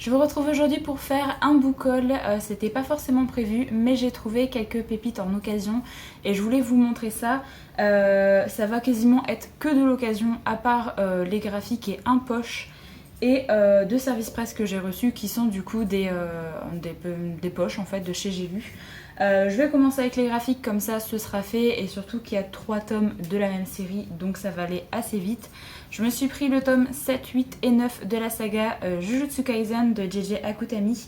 Je vous retrouve aujourd'hui pour faire un book haul. C'était pas forcément prévu, mais j'ai trouvé quelques pépites en occasion et je voulais vous montrer ça. Ça va quasiment être que de l'occasion, à part les graphiques et un poche et deux services presse que j'ai reçus qui sont du coup des poches en fait de chez J'ai Lu. Je vais commencer avec les graphiques, comme ça ce sera fait, et surtout qu'il y a 3 tomes de la même série, donc ça va aller assez vite. Je me suis pris le tome 7, 8 et 9 de la saga Jujutsu Kaisen de JJ Akutami.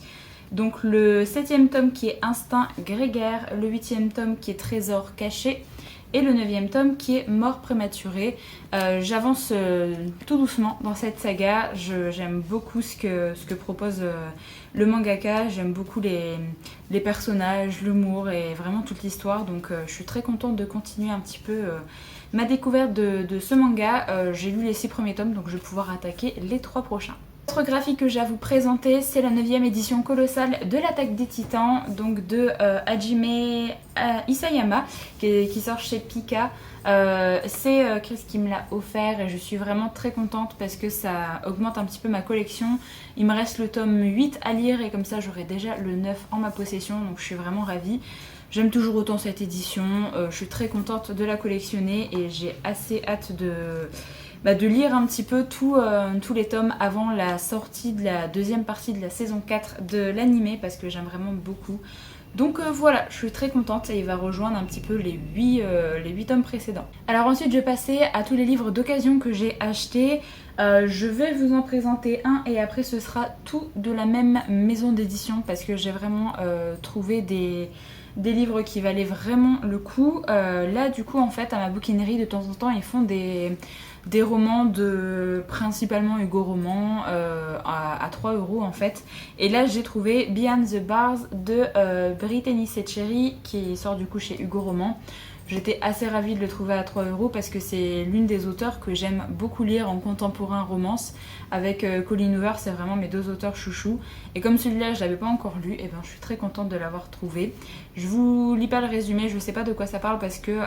Donc le 7ème tome qui est Instinct Grégaire, le 8ème tome qui est Trésor caché, et le 9ème tome qui est Mort prématurée. J'avance tout doucement dans cette saga. J'aime beaucoup ce que propose le mangaka. J'aime beaucoup les personnages, l'humour et vraiment toute l'histoire. Donc je suis très contente de continuer un petit peu ma découverte de ce manga. J'ai lu les 6 premiers tomes, donc je vais pouvoir attaquer les 3 prochains. L'autre graphique que j'ai à vous présenter, c'est la 9ème édition colossale de l'Attaque des Titans, donc de Hajime Isayama, qui sort chez Pika. C'est Chris qui me l'a offert et je suis vraiment très contente parce que ça augmente un petit peu ma collection. Il me reste le tome 8 à lire et comme ça j'aurai déjà le 9 en ma possession, donc je suis vraiment ravie. J'aime toujours autant cette édition, je suis très contente de la collectionner et j'ai assez hâte de lire un petit peu tous les tomes avant la sortie de la deuxième partie de la saison 4 de l'anime parce que j'aime vraiment beaucoup. Donc voilà, je suis très contente et il va rejoindre un petit peu les 8 tomes précédents. Alors ensuite je vais passer à tous les livres d'occasion que j'ai achetés. Je vais vous en présenter un et après ce sera tout de la même maison d'édition parce que j'ai vraiment trouvé des livres qui valaient vraiment le coup. Là du coup en fait à ma bouquinerie de temps en temps ils font des romans de principalement Hugo Roman à 3 € en fait. Et là j'ai trouvé Behind the Bars de Brittany Setcheri qui sort du coup chez Hugo Roman. J'étais assez ravie de le trouver à 3 € parce que c'est l'une des auteurs que j'aime beaucoup lire en contemporain romance. Avec Colleen Hoover, c'est vraiment mes 2 auteurs chouchous. Et comme celui-là, je l'avais pas encore lu, et ben je suis très contente de l'avoir trouvé. Je vous lis pas le résumé, je sais pas de quoi ça parle parce que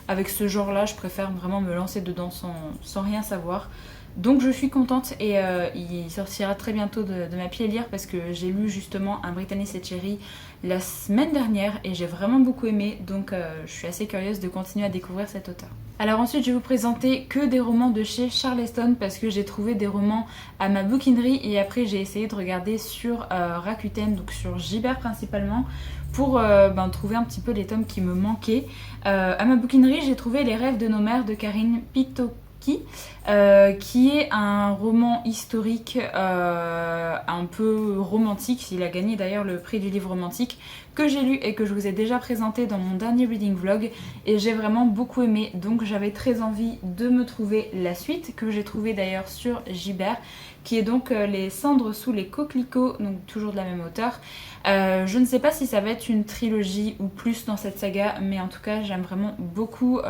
avec ce genre-là, je préfère vraiment me lancer dedans sans rien savoir. Donc je suis contente et il sortira très bientôt de ma pile à lire parce que j'ai lu justement un Brittany Setcheri la semaine dernière et j'ai vraiment beaucoup aimé, donc je suis assez curieuse de continuer à découvrir cet auteur. Alors ensuite je vais vous présenter que des romans de chez Charleston parce que j'ai trouvé des romans à ma bouquinerie et après j'ai essayé de regarder sur Rakuten, donc sur Gibert principalement, pour trouver un petit peu les tomes qui me manquaient. À ma bouquinerie j'ai trouvé Les Rêves de nos mères de Karine Pitoki, qui est un roman historique un peu romantique. Il a gagné d'ailleurs le prix du livre romantique que j'ai lu et que je vous ai déjà présenté dans mon dernier reading vlog et j'ai vraiment beaucoup aimé, donc j'avais très envie de me trouver la suite que j'ai trouvée d'ailleurs sur Gibert, qui est donc Les cendres sous les coquelicots, donc toujours de la même auteure. Je ne sais pas si ça va être une trilogie ou plus dans cette saga, mais en tout cas j'aime vraiment beaucoup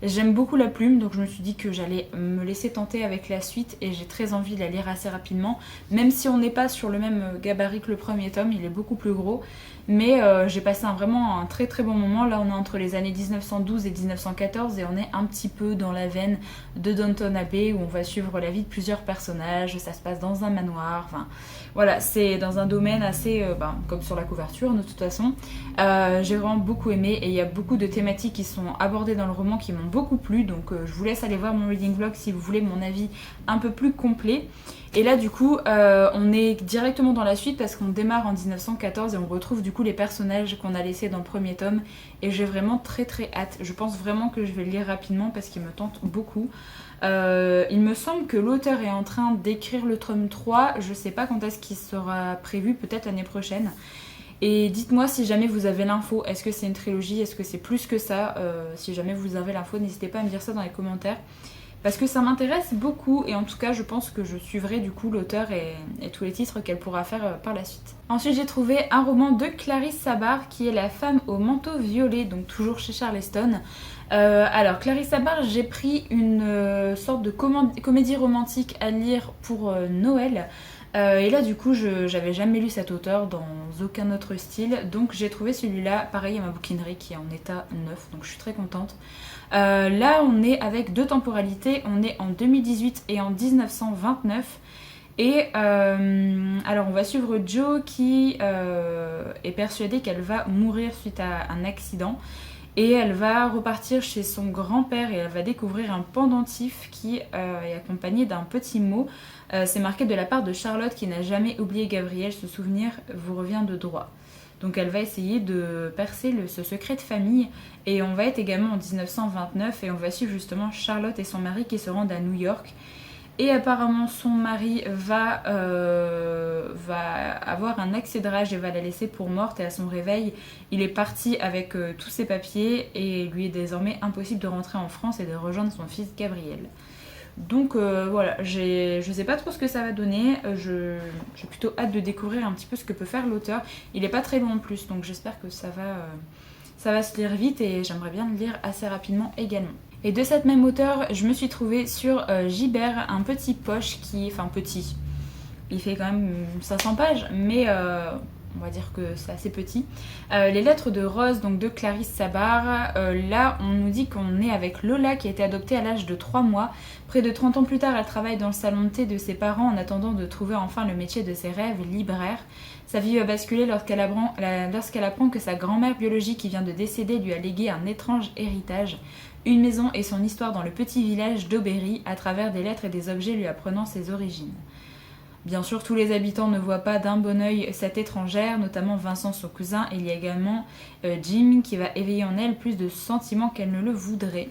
j'aime beaucoup la plume, donc je me suis dit que j'allais me laisser tenter avec la suite et j'ai très envie de la lire assez rapidement. Même si on n'est pas sur le même gabarit que le premier tome, il est beaucoup plus gros. Mais j'ai passé vraiment un très très bon moment. Là on est entre les années 1912 et 1914 et on est un petit peu dans la veine de Downton Abbey où on va suivre la vie de plusieurs personnages. Ça se passe dans un manoir, enfin voilà, c'est dans un domaine assez comme sur la couverture de toute façon. J'ai vraiment beaucoup aimé et il y a beaucoup de thématiques qui sont abordées dans le roman qui m'ont beaucoup plu, donc je vous laisse aller voir mon reading vlog si vous voulez mon avis un peu plus complet. Et là du coup on est directement dans la suite parce qu'on démarre en 1914 et on retrouve du coup les personnages qu'on a laissés dans le premier tome et j'ai vraiment très très hâte. Je pense vraiment que je vais le lire rapidement parce qu'il me tente beaucoup. Il me semble que l'auteur est en train d'écrire le tome 3, je sais pas quand est-ce qu'il sera prévu, peut-être l'année prochaine. Et dites-moi si jamais vous avez l'info, est-ce que c'est une trilogie, est-ce que c'est plus que ça, si jamais vous avez l'info, n'hésitez pas à me dire ça dans les commentaires. Parce que ça m'intéresse beaucoup et en tout cas je pense que je suivrai du coup l'auteur et tous les titres qu'elle pourra faire par la suite. Ensuite j'ai trouvé un roman de Clarisse Sabard qui est La femme au manteau violet, donc toujours chez Charleston. Alors Clarisse Sabard, j'ai pris une sorte de comédie romantique à lire pour Noël. Et là du coup j'avais jamais lu cet auteur dans aucun autre style, donc j'ai trouvé celui-là pareil à ma bouquinerie qui est en état neuf, donc je suis très contente. Là on est avec 2 temporalités, on est en 2018 et en 1929 Et alors on va suivre Jo qui est persuadée qu'elle va mourir suite à un accident. Et elle va repartir chez son grand-père et elle va découvrir un pendentif qui est accompagné d'un petit mot. C'est marqué de la part de Charlotte qui n'a jamais oublié Gabriel. Ce souvenir vous revient de droit. Donc elle va essayer de percer ce secret de famille. Et on va être également en 1929 et on va suivre justement Charlotte et son mari qui se rendent à New York. Et apparemment son mari va avoir un accès de rage et va la laisser pour morte. Et à son réveil, il est parti avec tous ses papiers et il lui est désormais impossible de rentrer en France et de rejoindre son fils Gabriel. Donc voilà, je sais pas trop ce que ça va donner. J'ai plutôt hâte de découvrir un petit peu ce que peut faire l'auteur. Il est pas très long en plus, donc j'espère que ça va se lire vite et j'aimerais bien le lire assez rapidement également. Et de cette même auteure, je me suis trouvée sur Gibert, un petit poche enfin petit, il fait quand même 500 pages, mais on va dire que c'est assez petit. Les lettres de Rose, donc de Clarisse Sabar. Là, on nous dit qu'on est avec Lola qui a été adoptée à l'âge de 3 mois. Près de 30 ans plus tard, elle travaille dans le salon de thé de ses parents en attendant de trouver enfin le métier de ses rêves, libraire. Sa vie va basculer lorsqu'elle apprend que sa grand-mère biologique qui vient de décéder lui a légué un étrange héritage. Une maison et son histoire dans le petit village d'Aubéry à travers des lettres et des objets lui apprenant ses origines. Bien sûr, tous les habitants ne voient pas d'un bon œil cette étrangère, notamment Vincent son cousin, et il y a également Jim qui va éveiller en elle plus de sentiments qu'elle ne le voudrait.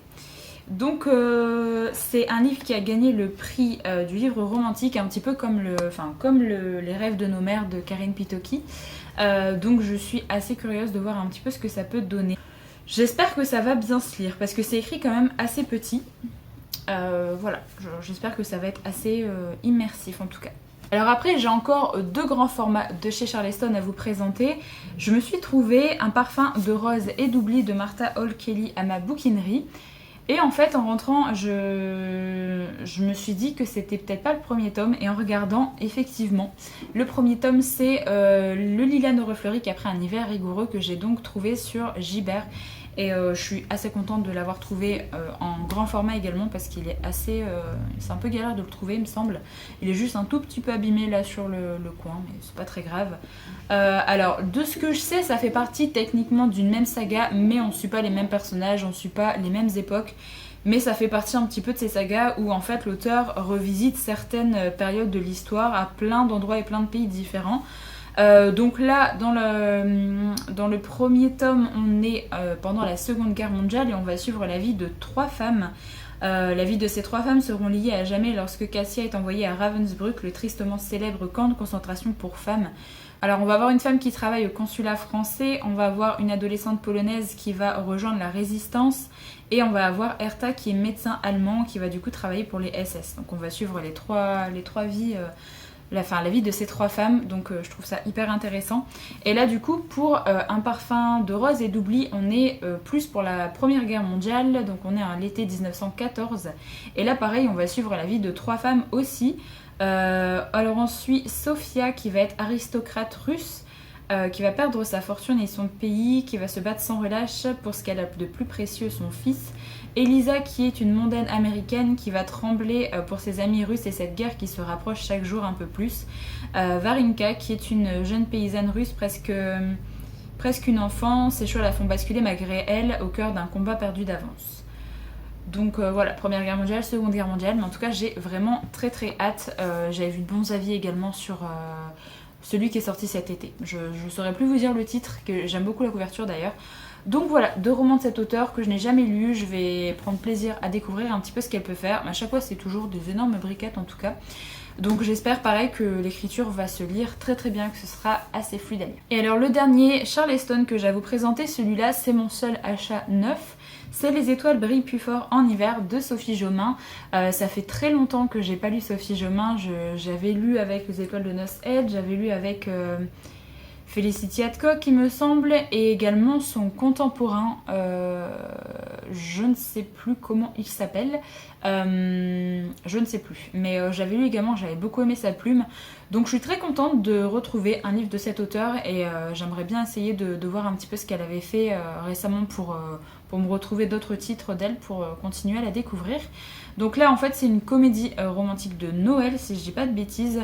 Donc c'est un livre qui a gagné le prix du livre romantique, un petit peu comme Les rêves de nos mères de Karine Pitoki. Donc je suis assez curieuse de voir un petit peu ce que ça peut donner. J'espère que ça va bien se lire parce que c'est écrit quand même assez petit. Voilà, j'espère que ça va être assez immersif en tout cas. Alors après, j'ai encore 2 grands formats de chez Charleston à vous présenter. Je me suis trouvé un parfum de rose et d'oubli de Martha Hall Kelly à ma bouquinerie. Et en fait, en rentrant, je me suis dit que c'était peut-être pas le premier tome. Et en regardant, effectivement, le premier tome, c'est Le lilas ne refleurit qu'après un hiver rigoureux que j'ai donc trouvé sur Gibert. Et je suis assez contente de l'avoir trouvé en grand format également parce qu'il est assez... c'est un peu galère de le trouver, il me semble. Il est juste un tout petit peu abîmé là sur le coin, mais c'est pas très grave. Alors, de ce que je sais, ça fait partie techniquement d'une même saga, mais on ne suit pas les mêmes personnages, on ne suit pas les mêmes époques. Mais ça fait partie un petit peu de ces sagas où en fait l'auteur revisite certaines périodes de l'histoire à plein d'endroits et plein de pays différents. Donc là, dans le premier tome, on est pendant la Seconde Guerre mondiale et on va suivre la vie de 3 femmes. La vie de ces 3 femmes seront liées à jamais lorsque Cassia est envoyée à Ravensbrück, le tristement célèbre camp de concentration pour femmes. Alors on va avoir une femme qui travaille au consulat français, on va avoir une adolescente polonaise qui va rejoindre la résistance et on va avoir Hertha qui est médecin allemand qui va du coup travailler pour les SS. Donc on va suivre les trois vies... la vie de ces 3 femmes, donc je trouve ça hyper intéressant. Et là du coup pour un parfum de rose et d'oubli, on est plus pour la Première Guerre mondiale, donc on est à l'été 1914. Et là pareil, on va suivre la vie de 3 femmes aussi. Alors on suit Sofia qui va être aristocrate russe, qui va perdre sa fortune et son pays, qui va se battre sans relâche pour ce qu'elle a de plus précieux, son fils. Elisa qui est une mondaine américaine qui va trembler pour ses amis russes et cette guerre qui se rapproche chaque jour un peu plus. Varinka qui est une jeune paysanne russe presque une enfant, ses choix la font basculer malgré elle au cœur d'un combat perdu d'avance. Donc voilà, Première Guerre mondiale, Seconde Guerre mondiale, mais en tout cas j'ai vraiment très très hâte. J'avais vu de bons avis également sur celui qui est sorti cet été. Je ne saurais plus vous dire le titre, que j'aime beaucoup la couverture d'ailleurs. Donc voilà, 2 romans de cet auteur que je n'ai jamais lus, je vais prendre plaisir à découvrir un petit peu ce qu'elle peut faire. Mais à chaque fois c'est toujours des énormes briquettes en tout cas. Donc j'espère pareil que l'écriture va se lire très très bien, que ce sera assez fluide à lire. Et alors le dernier Charleston que j'ai à vous présenter, celui-là c'est mon seul achat neuf. C'est Les étoiles brillent plus fort en hiver de Sophie Jomain. Ça fait très longtemps que j'ai pas lu Sophie Jomain. J'avais lu avec Les étoiles de Noce Edge, j'avais lu avec Felicity Hadcock il me semble, et également son contemporain, je ne sais plus comment il s'appelle, je ne sais plus, mais j'avais lu également, j'avais beaucoup aimé sa plume, Donc je suis très contente de retrouver un livre de cet auteur et j'aimerais bien essayer de voir un petit peu ce qu'elle avait fait récemment pour me retrouver d'autres titres d'elle pour continuer à la découvrir. Donc là en fait c'est une comédie romantique de Noël si je dis pas de bêtises,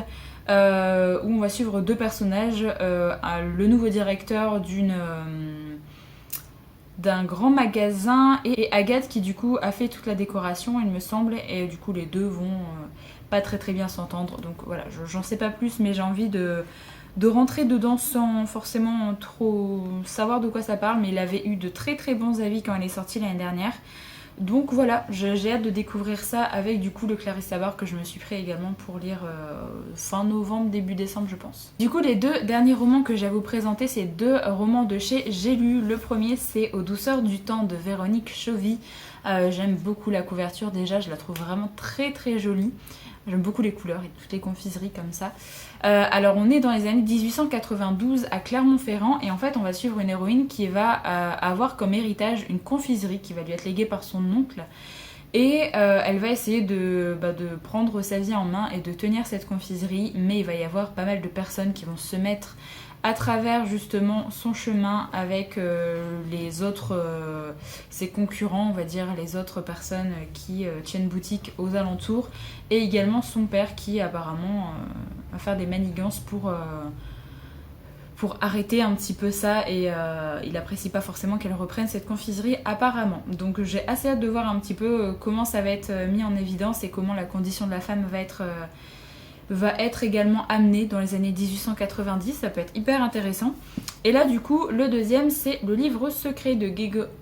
où on va suivre deux personnages, le nouveau directeur d'un grand magasin et Agathe qui du coup a fait toute la décoration il me semble, et du coup les deux vont pas très très bien s'entendre. Donc voilà, j'en sais pas plus, mais j'ai envie de rentrer dedans sans forcément trop savoir de quoi ça parle, mais il avait eu de très très bons avis quand elle est sortie l'année dernière. Donc voilà, j'ai hâte de découvrir ça avec du coup le Clarisse Sabar que je me suis pris également pour lire fin novembre, début décembre je pense. Du coup les deux derniers romans que j'ai à vous présenter, c'est deux romans de chez J'ai lu. Le premier c'est Aux douceurs du temps de Véronique Chauvy. J'aime beaucoup la couverture déjà, je la trouve vraiment très très jolie. J'aime beaucoup les couleurs et toutes les confiseries comme ça. Alors on est dans les années 1892 à Clermont-Ferrand et en fait on va suivre une héroïne qui va avoir comme héritage une confiserie qui va lui être léguée par son oncle. Et elle va essayer de prendre sa vie en main et de tenir cette confiserie, mais il va y avoir pas mal de personnes qui vont se mettre à travers justement son chemin avec les autres, ses concurrents, on va dire, les autres personnes qui tiennent boutique aux alentours, et également son père qui apparemment va faire des manigances pour arrêter un petit peu ça, et il apprécie pas forcément qu'elle reprenne cette confiserie apparemment. Donc j'ai assez hâte de voir un petit peu comment ça va être mis en évidence et comment la condition de la femme va être également amenée dans les années 1890, ça peut être hyper intéressant. Et là du coup le deuxième c'est Le livre secret de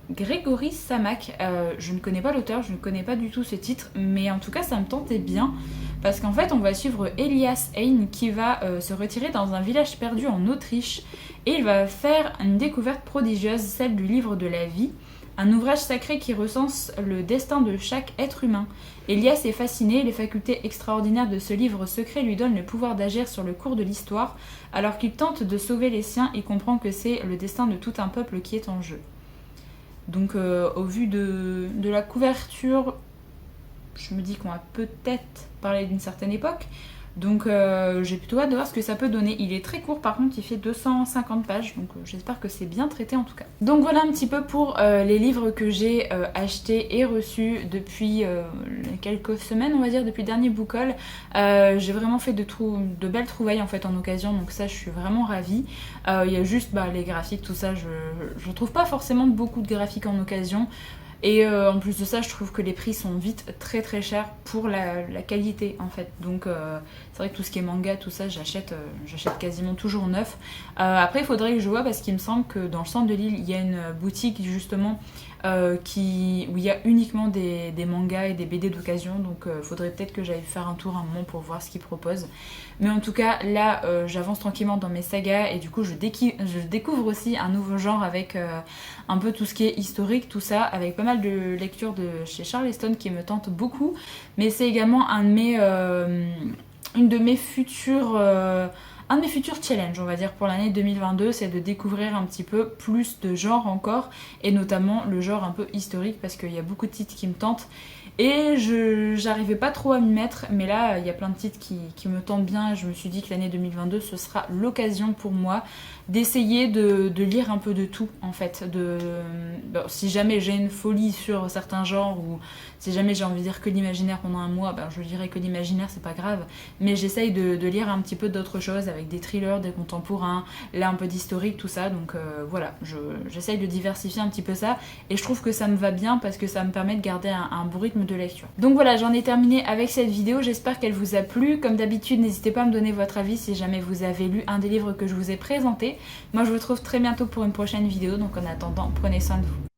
Grégory Samac. Je ne connais pas l'auteur, je ne connais pas du tout ce titre, mais en tout cas ça me tentait bien parce qu'en fait on va suivre Elias Hein qui va se retirer dans un village perdu en Autriche et il va faire une découverte prodigieuse, celle du livre de la vie, un ouvrage sacré qui recense le destin de chaque être humain. Elias est fasciné, les facultés extraordinaires de ce livre secret lui donnent le pouvoir d'agir sur le cours de l'histoire. Alors qu'il tente de sauver les siens, il comprend que c'est le destin de tout un peuple qui est en jeu. Donc au vu de la couverture, je me dis qu'on va peut-être parler d'une certaine époque. Donc j'ai plutôt hâte de voir ce que ça peut donner. Il est très court par contre, il fait 250 pages, donc j'espère que c'est bien traité en tout cas. Donc voilà un petit peu pour les livres que j'ai achetés et reçus depuis quelques semaines, on va dire, depuis le dernier book haul. J'ai vraiment fait de belles trouvailles en fait en occasion, donc ça je suis vraiment ravie. Il y a juste les graphiques, tout ça, je trouve pas forcément beaucoup de graphiques en occasion. Et en plus de ça, je trouve que les prix sont vite très très chers pour la qualité en fait. Donc c'est vrai que tout ce qui est manga, tout ça, j'achète quasiment toujours neuf. Après, il faudrait que je vois parce qu'il me semble que dans le centre de l'île, il y a une boutique justement où il y a uniquement des mangas et des BD d'occasion. Donc il faudrait peut-être que j'aille faire un tour un moment pour voir ce qu'ils proposent. Mais en tout cas, là, j'avance tranquillement dans mes sagas et du coup, je découvre aussi un nouveau genre avec un peu tout ce qui est historique, tout ça, avec pas mal de lectures de chez Charleston qui me tente beaucoup. Mais c'est également un de mes futurs challenges, on va dire, pour l'année 2022, c'est de découvrir un petit peu plus de genres encore, et notamment le genre un peu historique, parce qu'il y a beaucoup de titres qui me tentent. Et j'arrivais pas trop à m'y mettre, mais là il y a plein de titres qui me tentent bien et je me suis dit que l'année 2022 ce sera l'occasion pour moi d'essayer de lire un peu de tout en fait. Si jamais j'ai une folie sur certains genres ou si jamais j'ai envie de lire que l'imaginaire pendant un mois, je dirais que l'imaginaire c'est pas grave, mais j'essaye de lire un petit peu d'autres choses avec des thrillers, des contemporains, là un peu d'historique, tout ça. Donc voilà, j'essaye de diversifier un petit peu ça et je trouve que ça me va bien parce que ça me permet de garder un bon rythme de lecture. Donc voilà, j'en ai terminé avec cette vidéo, j'espère qu'elle vous a plu. Comme d'habitude, n'hésitez pas à me donner votre avis si jamais vous avez lu un des livres que je vous ai présenté. Moi je vous retrouve très bientôt pour une prochaine vidéo, donc en attendant, prenez soin de vous.